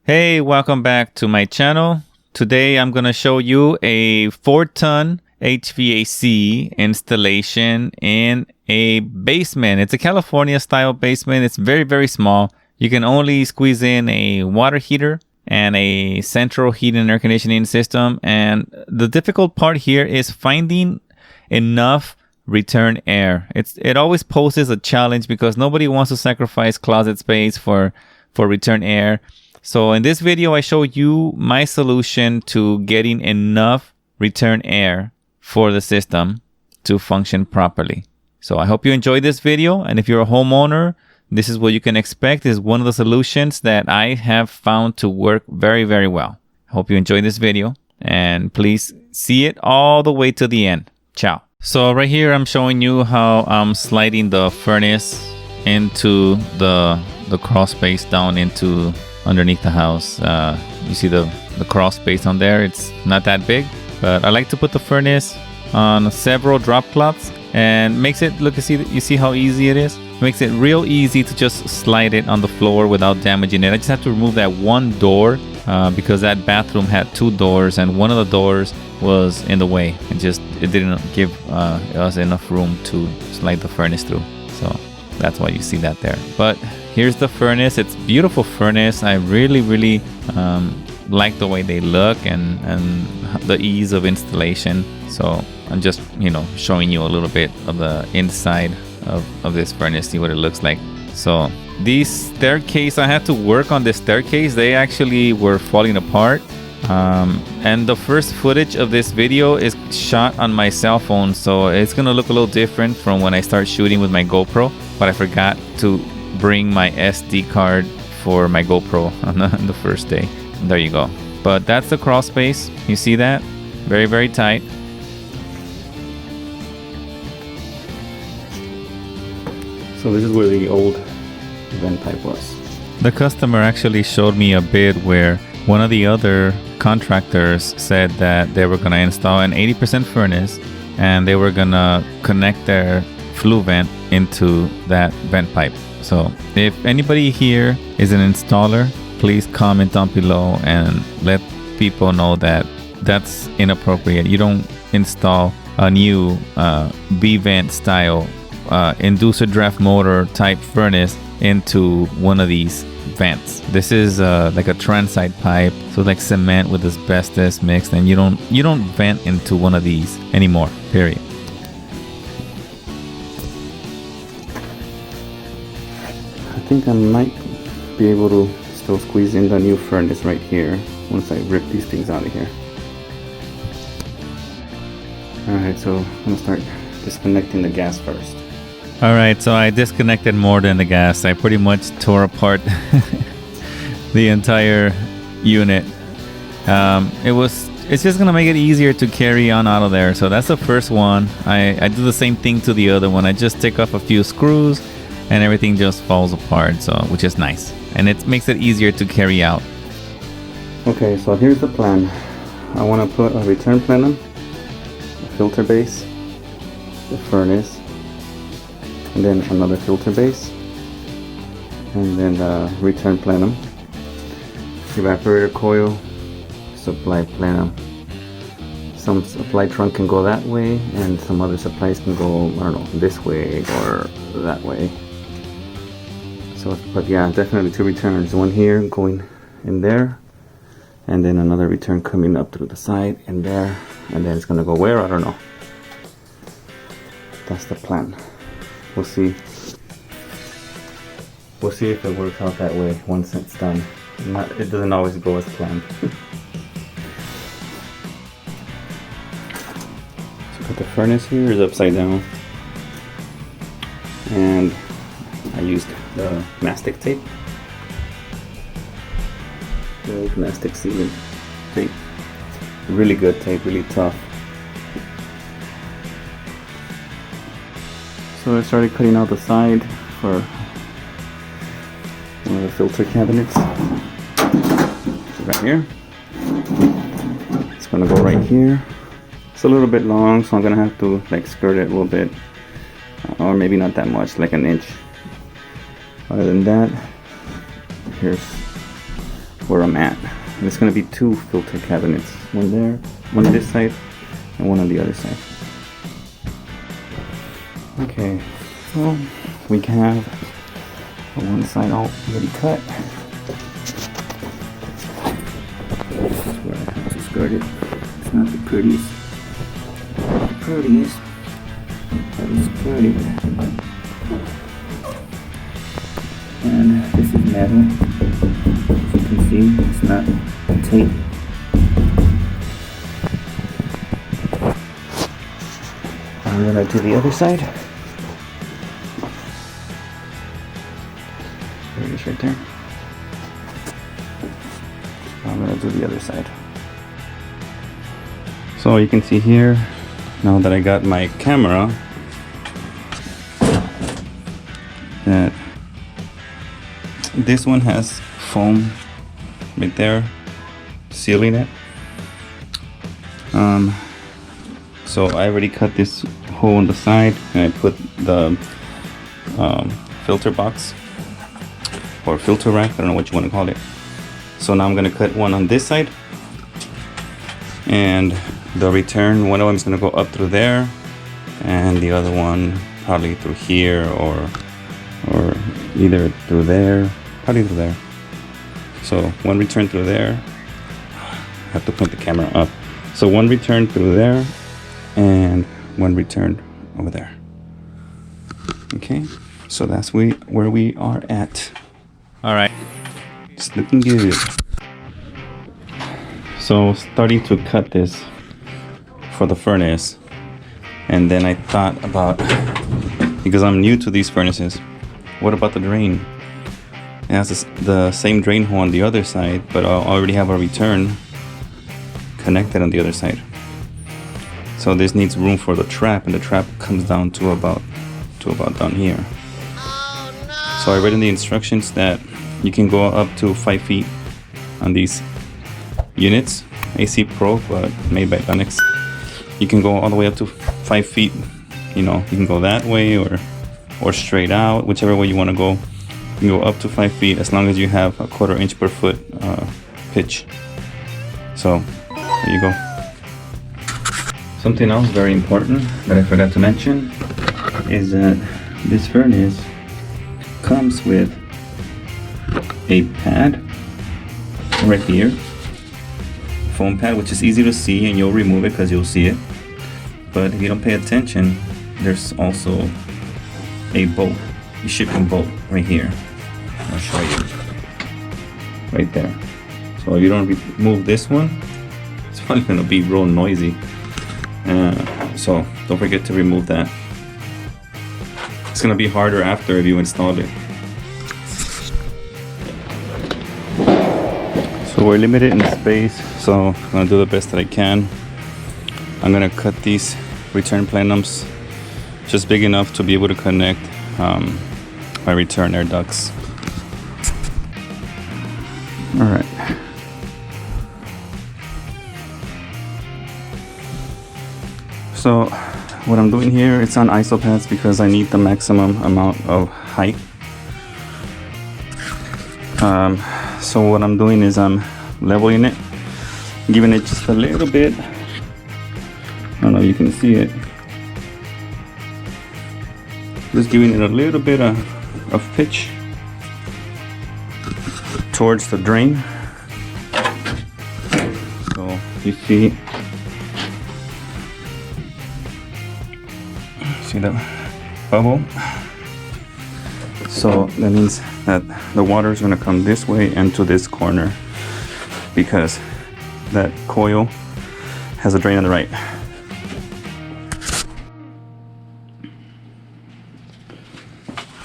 Hey, welcome back to my channel. Today I'm going to show you a 4-ton HVAC installation in a basement. It's a California style basement. It's very, very small. You can only squeeze in a water heater and a central heat and air conditioning system. And the difficult part here is finding enough return air. It always poses a challenge because nobody wants to sacrifice closet space for return air. So in this video, I show you my solution to getting enough return air for the system to function properly. So I hope you enjoyed this video. And if you're a homeowner, this is what you can expect. This is one of the solutions that I have found to work very, very well. I hope you enjoyed this video and please see it all the way to the end. Ciao. So right here, I'm showing you how I'm sliding the furnace into the crawl space down into underneath the house. You see the crawl space on there. It's not that big, but I like to put the furnace on several drop cloths and makes it look, you see how easy it is. It makes it real easy to just slide it on the floor without damaging it. I just have to remove that one door because that bathroom had two doors and one of the doors was in the way. It didn't give us enough room to slide the furnace through. So that's why you see that there. But here's the furnace. It's a beautiful furnace. I really like the way they look and the ease of installation. So I'm just, showing you a little bit of the inside of this furnace, see what it looks like. So these staircase, I had to work on the staircase. They actually were falling apart. And the first footage of this video is shot on my cell phone. So it's going to look a little different from when I start shooting with my GoPro. But I forgot to bring my SD card for my GoPro on the first day. There you go. But that's the crawl space. You see that? Very, very tight. So this is where the old vent pipe was. The customer actually showed me a bid where one of the other contractors said that they were going to install an 80% furnace and they were going to connect their flue vent into that vent pipe. So if anybody here is an installer, please comment down below and let people know that that's inappropriate. You don't install a new V-vent style inducer draft motor type furnace into one of these vents. This is like a transite pipe, so like cement with asbestos mixed, and you don't vent into one of these anymore, period. I think I might be able to still squeeze in the new furnace right here once I rip these things out of here. Alright, so I'm gonna start disconnecting the gas first. Alright, so I disconnected more than the gas. I pretty much tore apart the entire unit. It's just gonna make it easier to carry on out of there. So that's the first one. I do the same thing to the other one. I just take off a few screws and everything just falls apart, so which is nice. And it makes it easier to carry out. Okay, so here's the plan. I want to put a return plenum, a filter base, the furnace, and then another filter base, and then the return plenum, evaporator coil, supply plenum. Some supply trunk can go that way and some other supplies can go, I don't know, this way or that way. So, but yeah, definitely two returns, one here going in there and then another return coming up through the side and there, and then it's gonna go where, I don't know. That's the plan. We'll see if it works out that way once it's done. It doesn't always go as planned. So the furnace here is upside down and I used the mastic tape, the mastic sealant tape, really good tape, really tough. So I started cutting out the side for one of the filter cabinets. So right here. It's gonna go right here. It's a little bit long, so I'm gonna have to like skirt it a little bit, or maybe not that much, like an inch. Other than that, here's for a mat. And it's gonna be 2 filter cabinets. One there, one on this side, and one on the other side. Okay, so we have one side already cut. This is where I have to skirt it. It's not the prettiest. But it's skirt it. And this is metal. As you can see, it's not tape. I'm gonna do the other side. There it is right there. I'm gonna do the other side. So you can see here, now that I got my camera, that this one has foam right there sealing it. So I already cut this hole on the side and I put the filter box or filter rack, I don't know what you want to call it. So now I'm going to cut one on this side, and the return, one of them is going to go up through there, and the other one probably through here, or either through there, probably through there. So one return through there. I have to point the camera up. So one return through there and one return over there. Okay, so that's where we are at. All right. It's looking good. So starting to cut this for the furnace, and then I thought about, because I'm new to these furnaces, what about the drain? It has the same drain hole on the other side, but I already have a return connected on the other side. So this needs room for the trap, and the trap comes down to about down here. Oh, no. So I read in the instructions that you can go up to 5 feet on these units, AC Pro, but made by Lennox. You can go all the way up to 5 feet. You know, you can go that way or straight out, whichever way you want to go. You can go up to 5 feet as long as you have a 1/4 inch per foot pitch. So there you go. Something else very important that I forgot to mention is that this furnace comes with a pad right here, foam pad, which is easy to see, and you'll remove it because you'll see it. But if you don't pay attention, there's also a bolt, a shipping bolt right here. I'll show you right there. So if you don't remove this one, it's probably gonna be real noisy. So don't forget to remove that. It's gonna be harder after if you install it. So we're limited in space, so I'm gonna do the best that I can. I'm gonna cut these return plenums just big enough to be able to connect my return air ducts. All right. So what I'm doing here, it's on iso pads because I need the maximum amount of height. So what I'm doing is I'm leveling it, giving it just a little bit. I don't know if you can see it. Just giving it a little bit of pitch towards the drain. So you see that bubble? So that means that the water is going to come this way and to this corner because that coil has a drain on the right.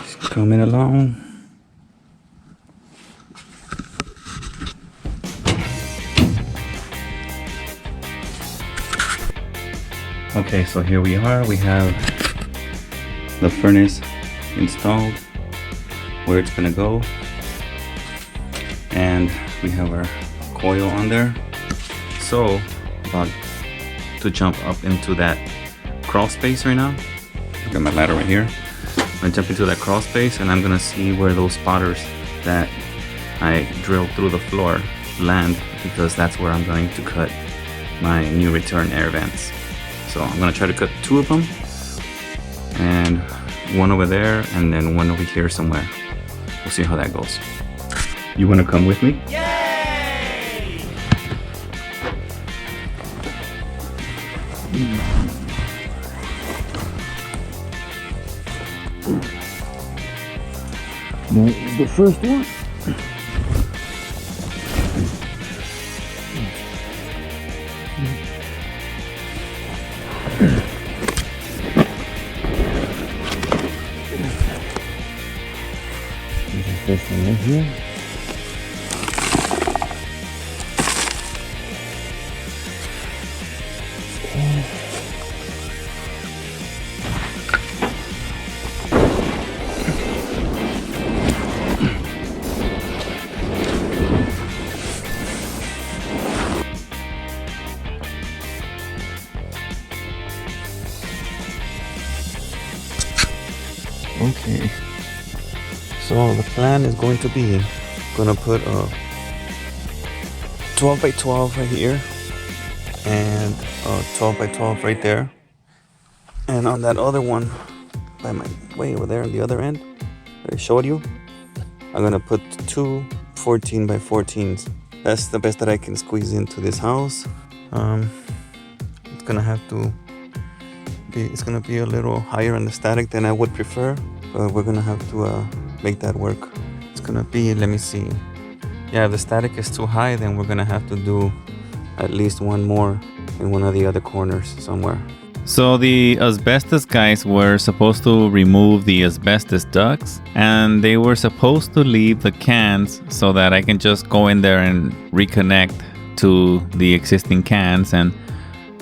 Just coming along. Okay, so here we are. We have the furnace installed, where it's gonna go, and we have our coil on there. So about to jump up into that crawl space right now. I got my ladder right here. I'm gonna jump into that crawl space, and I'm gonna see where those spotters that I drilled through the floor land because that's where I'm going to cut my new return air vents. So I'm gonna try to cut 2 of them, and 1 over there, and then 1 over here somewhere. We'll see how that goes. You wanna come with me? Yay! That's the first one. This one right here. Okay. So the plan is going to be, gonna put a 12 by 12 right here and a 12 by 12 right there, and on that other one by my way over there on the other end that I showed you, I'm gonna put 2 14 by 14s. That's the best that I can squeeze into this house. It's gonna have to be, it's gonna be a little higher on the static than I would prefer, but we're gonna have to make that work. It's gonna be, let me see, yeah, if the static is too high, then we're gonna have to do at least 1 more in one of the other corners somewhere. So the asbestos guys were supposed to remove the asbestos ducts, and they were supposed to leave the cans so that I can just go in there and reconnect to the existing cans, and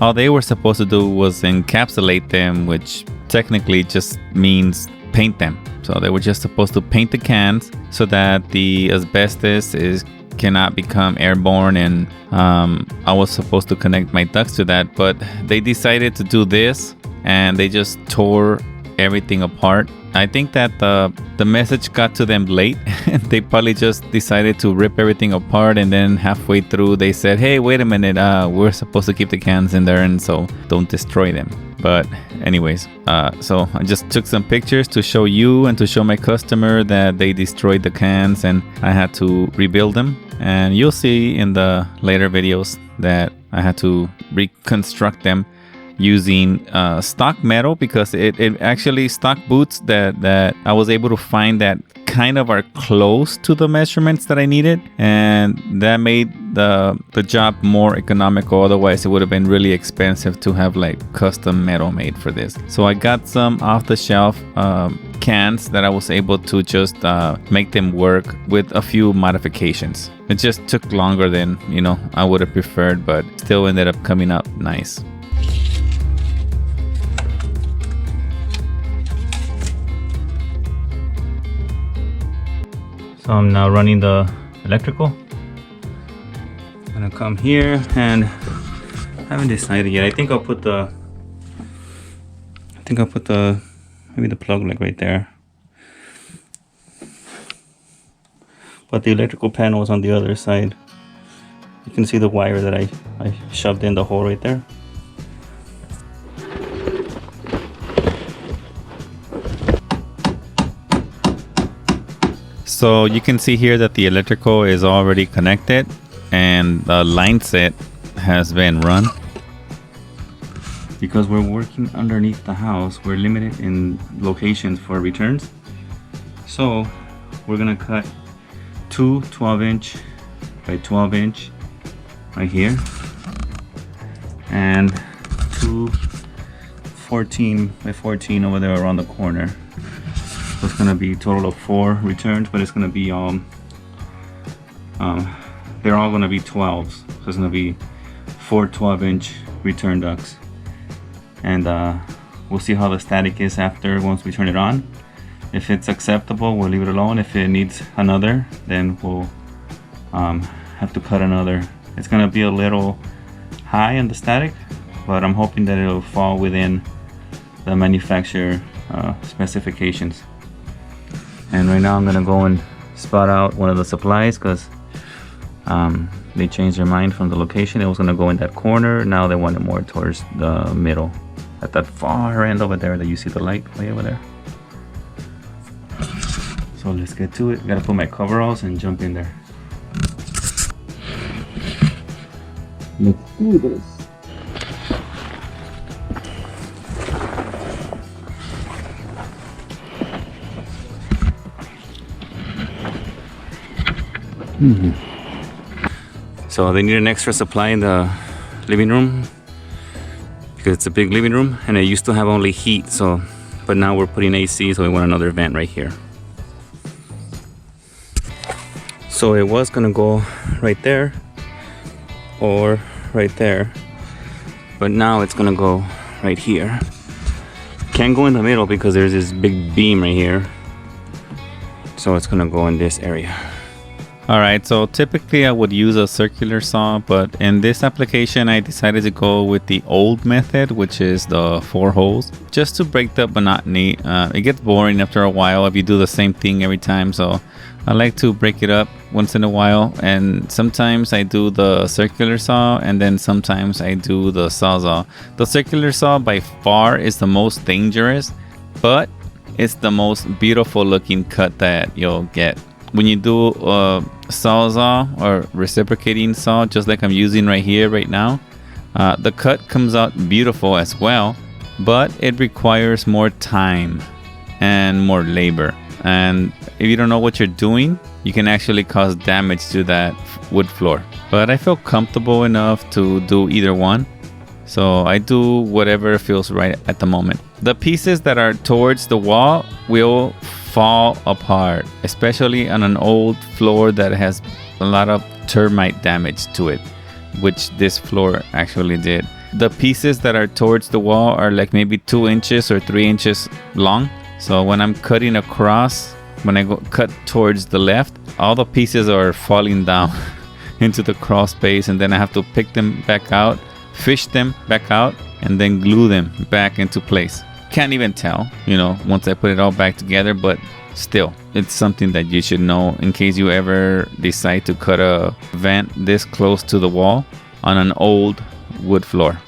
all they were supposed to do was encapsulate them, which technically just means paint them. So they were just supposed to paint the cans so that the asbestos cannot become airborne, and I was supposed to connect my ducts to that, but they decided to do this and they just tore everything apart. I think that the message got to them late. They probably just decided to rip everything apart, and then halfway through they said, hey, wait a minute, we're supposed to keep the cans in there, and so don't destroy them. But anyways, so I just took some pictures to show you and to show my customer that they destroyed the cans and I had to rebuild them. And you'll see in the later videos that I had to reconstruct them using stock metal, because it actually stock boots that I was able to find that kind of are close to the measurements that I needed, and that made the job more economical. Otherwise it would have been really expensive to have like custom metal made for this. So I got some off-the-shelf cans that I was able to just make them work with a few modifications. It just took longer than I would have preferred, but still ended up coming out nice. So I'm now running the electrical. I'm gonna come here, and I haven't decided yet. I think I'll put maybe the plug like right there. But the electrical panel is on the other side. You can see the wire that I shoved in the hole right there. So you can see here that the electrical is already connected and the line set has been run. Because we're working underneath the house, we're limited in locations for returns. So we're gonna cut 2 12-inch by 12-inch right here, and 2 14 by 14 over there around the corner. So it's gonna be a total of 4 returns, but it's gonna be they're all gonna be 12s. So it's gonna be 4 12-inch return ducts, and we'll see how the static is once we turn it on. If it's acceptable, we'll leave it alone. If it needs another, then we'll have to cut another. It's gonna be a little high in the static, but I'm hoping that it'll fall within the manufacturer specifications. And right now I'm gonna go and spot out one of the supplies because they changed their mind from the location. It was going to go in that corner. Now they want it more towards the middle, at that far end over there that you see the light way over there. So let's get to it. Gotta put my coveralls and jump in there. Let's do this. So they need an extra supply in the living room because it's a big living room and it used to have only heat. So, but now we're putting AC, so we want another vent right here. So it was gonna go right there or right there, but now it's gonna go right here. Can't go in the middle because there's this big beam right here. So it's gonna go in this area. All right, so typically I would use a circular saw, but in this application I decided to go with the old method, which is the 4 holes, just to break the monotony. It gets boring after a while if you do the same thing every time, so I like to break it up once in a while. And sometimes I do the circular saw, and then sometimes I do the sawzall. The circular saw by far is the most dangerous, but it's the most beautiful looking cut that you'll get. When you do a sawzall or reciprocating saw, just like I'm using right here right now, the cut comes out beautiful as well, but it requires more time and more labor. And if you don't know what you're doing, you can actually cause damage to that wood floor. But I feel comfortable enough to do either one, so I do whatever feels right at the moment. The pieces that are towards the wall will fall apart, especially on an old floor that has a lot of termite damage to it, which this floor actually did. The pieces that are towards the wall are like maybe 2 inches or 3 inches long. So when I'm cutting across, when I go cut towards the left, all the pieces are falling down into the crawl space, and then I have to pick them back out, fish them back out, and then glue them back into place. Can't even tell, once I put it all back together, but still, it's something that you should know in case you ever decide to cut a vent this close to the wall on an old wood floor.